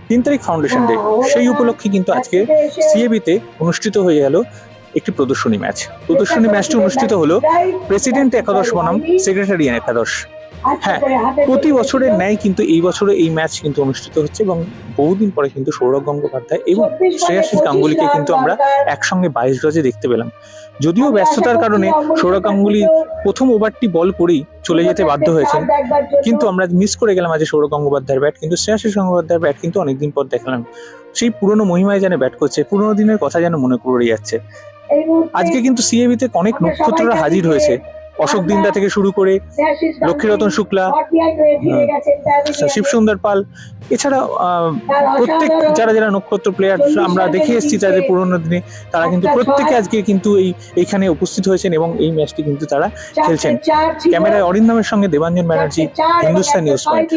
3 তারিখ foundation day, সেই উপলক্ষে কিন্তু আজকে সিএবিতে অনুষ্ঠিত হয়ে গেল একটি প্রদর্শনী ম্যাচ। প্রদর্শনী ম্যাচটি অনুষ্ঠিত হলো প্রেসিডেন্ট একাদশ বনাম সেক্রেটারিয়ান একাদশ। হ্যাঁ, প্রতি বছরের ন্যায় কিন্তু এই বছরে এই ম্যাচ কিন্তু অনুষ্ঠিত হচ্ছে এবং বহুদিন পরে কিন্তু সৌরভ গঙ্গোপাধ্যায় এবং শ্রেয়াশিস গাঙ্গুলিকে কিন্তু আমরা একসঙ্গে 22 গজে দেখতে পেলাম। যদিও ব্যস্ততার কারণে সৌরভ গাঙ্গুলি প্রথম ওভারটি বল করেই চলে যেতে বাধ্য হয়েছেন, কিন্তু আমরা মিস করে গেলাম আজ সৌরভ গঙ্গোপাধ্যায়ের ব্যাট। কিন্তু শ্রেয়াশিস গঙ্গোপাধ্যায়ের ব্যাট কিন্তু অনেকদিন পর দেখলাম, সেই পুরনো মহিমায় যেন ব্যাট করছে, পুরনো দিনের কথা যেন মনে পড়ে যাচ্ছে। আজকে কিন্তু সিএবিতে অনেক নক্ষত্ররা হাজির হয়েছে, অশোক দিন্দা থেকে শুরু করে লক্ষ্মীরতন শুক্লা, শিবসুন্দর পাল, এছাড়া প্রত্যেক যারা যারা নক্ষত্র প্লেয়ার আমরা দেখে এসেছি তাদের পুরোনো দিনে, তারা কিন্তু প্রত্যেকে আজকে কিন্তু এইখানে উপস্থিত হয়েছেন এবং এই ম্যাচটি কিন্তু তারা খেলছেন। ক্যামেরায় অরিন্দমের সঙ্গে দেবাঞ্জন ব্যানার্জি, হিন্দুস্তান নিউজ পয়েন্ট।